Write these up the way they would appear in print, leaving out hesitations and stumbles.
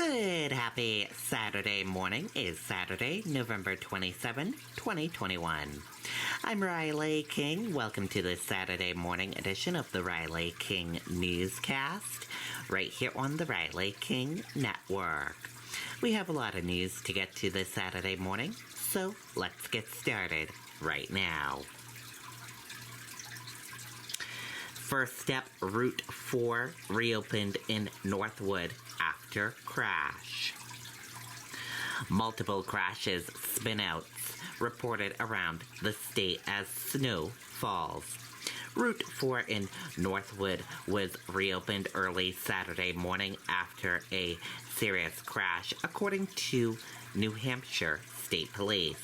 Good, happy Saturday morning. Is Saturday, November 27, 2021. I'm Riley King. Welcome to this Saturday morning edition of the Riley King Newscast, right here on the Riley King Network. We have a lot of news to get to this Saturday morning, so let's get started right now. First step, Route 4 reopened in Northwood after crash. Multiple crashes, spinouts reported around the state as snow falls. Route 4 in Northwood was reopened early Saturday morning after a serious crash, according to New Hampshire State Police.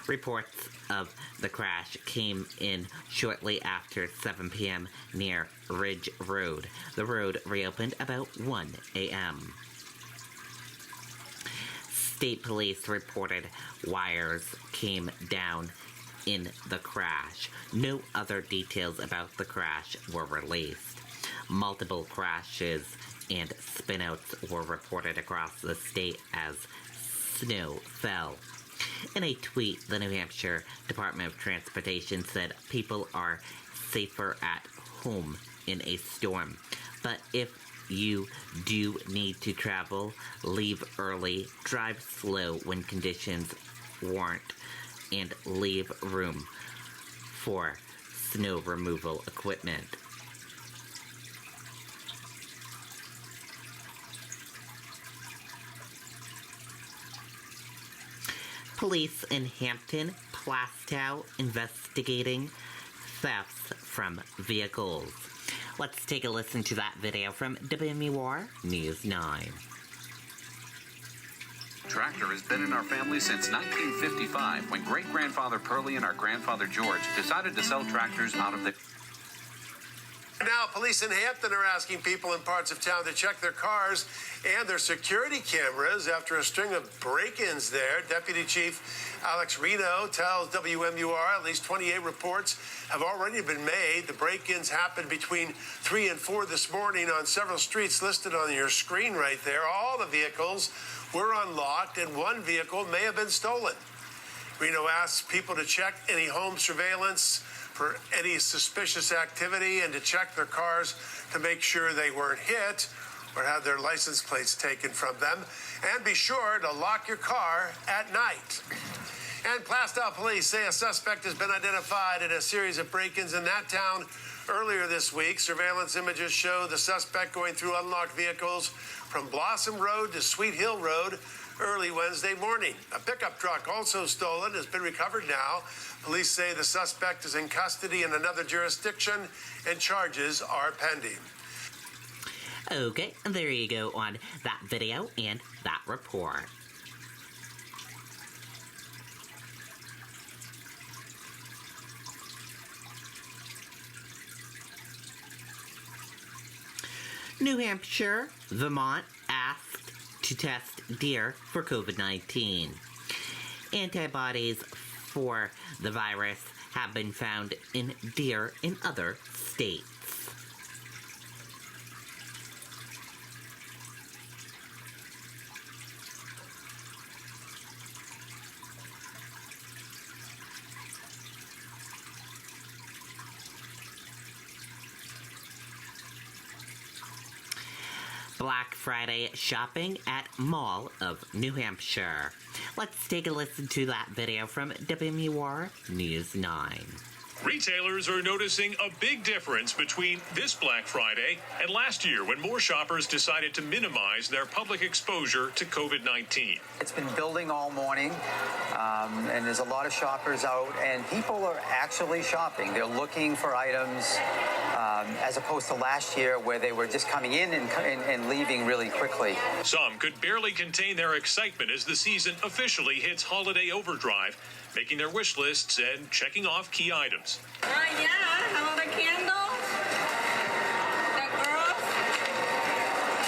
Reports of the crash came in shortly after 7 p.m. near Ridge Road. The road reopened about 1 a.m. State police reported wires came down in the crash. No other details about the crash were released. Multiple crashes and spinouts were reported across the state as snow fell. In a tweet, the New Hampshire Department of Transportation said people are safer at home in a storm. But if you do need to travel, leave early, drive slow when conditions warrant, and leave room for snow removal equipment. Police in Hampton, Plastow investigating thefts from vehicles. Let's take a listen to that video from WMUR News 9. Tractor has been in our family since 1955 when great-grandfather Pearlie and our grandfather George decided to sell tractors out of the... Now, police in Hampton are asking people in parts of town to check their cars and their security cameras after a string of break-ins there. Deputy Chief Alex Reno tells WMUR at least 28 reports have already been made. The break-ins happened between 3 and 4 this morning on several streets listed on your screen right there. All the vehicles were unlocked and one vehicle may have been stolen. Reno asks people to check any home surveillance for any suspicious activity and to check their cars to make sure they weren't hit or had their license plates taken from them. And be sure to lock your car at night. And Plastow police say a suspect has been identified in a series of break-ins in that town earlier this week. Surveillance images show the suspect going through unlocked vehicles from Blossom Road to Sweet Hill Road early Wednesday morning. A pickup truck also stolen has been recovered now. Police say the suspect is in custody in another jurisdiction and charges are pending. Okay, there you go on that video and that report. New Hampshire, Vermont asked to test deer for COVID-19. Antibodies for the virus have been found in deer in other states. Black Friday shopping at Mall of New Hampshire. Let's take a listen to that video from WMUR News 9. Retailers are noticing a big difference between this Black Friday and last year when more shoppers decided to minimize their public exposure to COVID-19. It's been building all morning, and there's a lot of shoppers out, and people are actually shopping. They're looking for items as opposed to last year where they were just coming in and leaving really quickly. Some could barely contain their excitement as the season officially hits holiday overdrive, making their wish lists and checking off key items. Yeah, how about the candles? The girls?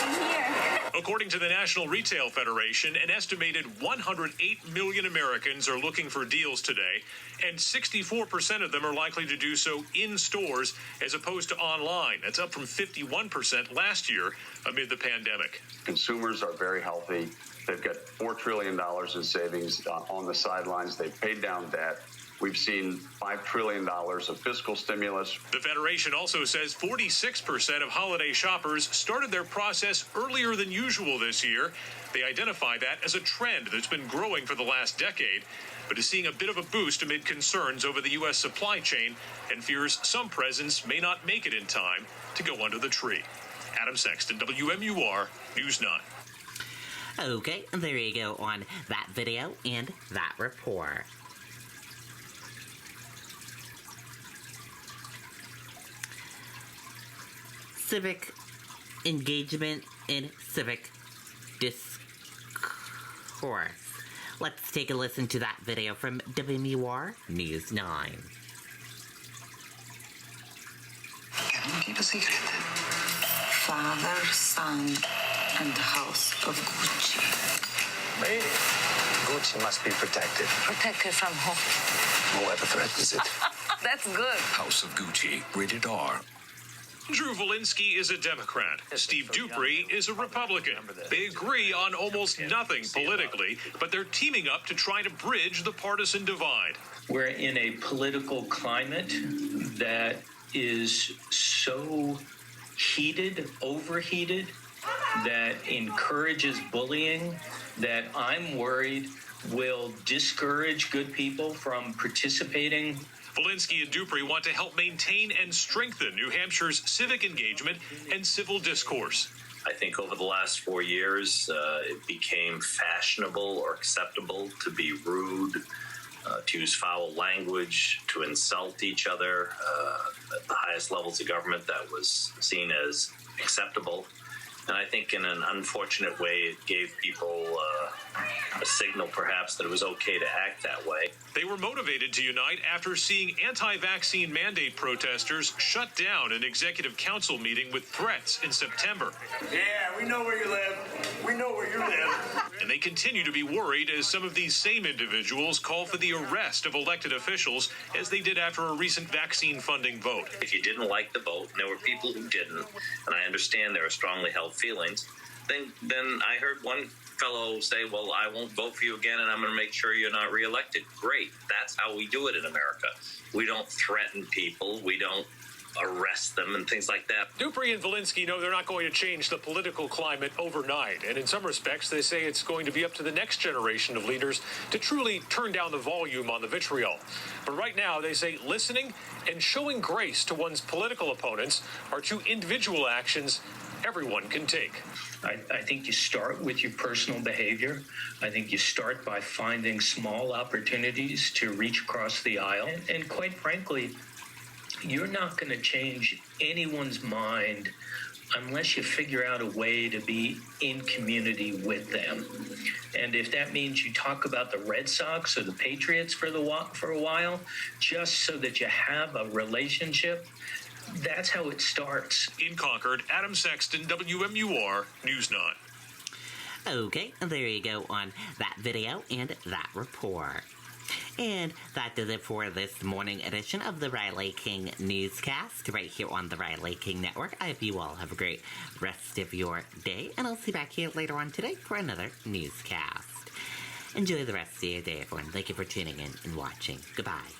In here. According to the National Retail Federation, an estimated 108 million Americans are looking for deals today, and 64% of them are likely to do so in stores as opposed to online. That's up from 51% last year amid the pandemic. Consumers are very healthy. They've got $4 trillion in savings on the sidelines. They've paid down debt. We've seen $5 trillion of fiscal stimulus. The Federation also says 46% of holiday shoppers started their process earlier than usual this year. They identify that as a trend that's been growing for the last decade, but is seeing a bit of a boost amid concerns over the U.S. supply chain and fears some presents may not make it in time to go under the tree. Adam Sexton, WMUR News 9. Okay, there you go on that video and that report. Civic engagement and civic discourse. Let's take a listen to that video from WMUR News 9. Can you keep a secret? Father, Son, and the house of Gucci. Me? Gucci must be protected. Protected from who? Whoever threatens it. That's good. House of Gucci, rated R. Drew Volinsky is a Democrat. Steve Dupree is a Republican. They agree on almost nothing politically, but they're teaming up to try to bridge the partisan divide. We're in a political climate that is so heated, overheated, that encourages bullying, that I'm worried will discourage good people from participating. Volinsky and Dupree want to help maintain and strengthen New Hampshire's civic engagement and civil discourse. I think over the last 4 years, it became fashionable or acceptable to be rude, to use foul language, to insult each other at the highest levels of government. That was seen as acceptable. And I think in an unfortunate way, it gave people a signal, perhaps, that it was okay to act that way. They were motivated to unite after seeing anti-vaccine mandate protesters shut down an executive council meeting with threats in September. Yeah, we know where you live. We know where you live. And they continue to be worried as some of these same individuals call for the arrest of elected officials, as they did after a recent vaccine funding vote. If you didn't like the vote, and there were people who didn't, and I understand there are strongly held feelings, then I heard one fellow say, well, I won't vote for you again, and I'm going to make sure you're not reelected. Great. That's how we do it in America. We don't threaten people. We don't arrest them and things like that. Dupree and Volinsky know they're not going to change the political climate overnight, and in some respects, they say it's going to be up to the next generation of leaders to truly turn down the volume on the vitriol. But right now, they say listening and showing grace to one's political opponents are two individual actions everyone can take. I think you start with your personal behavior. I think you start by finding small opportunities to reach across the aisle. And quite frankly, you're not going to change anyone's mind unless you figure out a way to be in community with them. And if that means you talk about the Red Sox or the Patriots for a while, just so that you have a relationship, that's how it starts. In Concord, Adam Sexton, WMUR News 9. Okay, there you go on that video and that report. And that does it for this morning edition of the Riley King Newscast right here on the Riley King Network. I hope you all have a great rest of your day, and I'll see you back here later on today for another newscast. Enjoy the rest of your day, everyone. Thank you for tuning in and watching. Goodbye.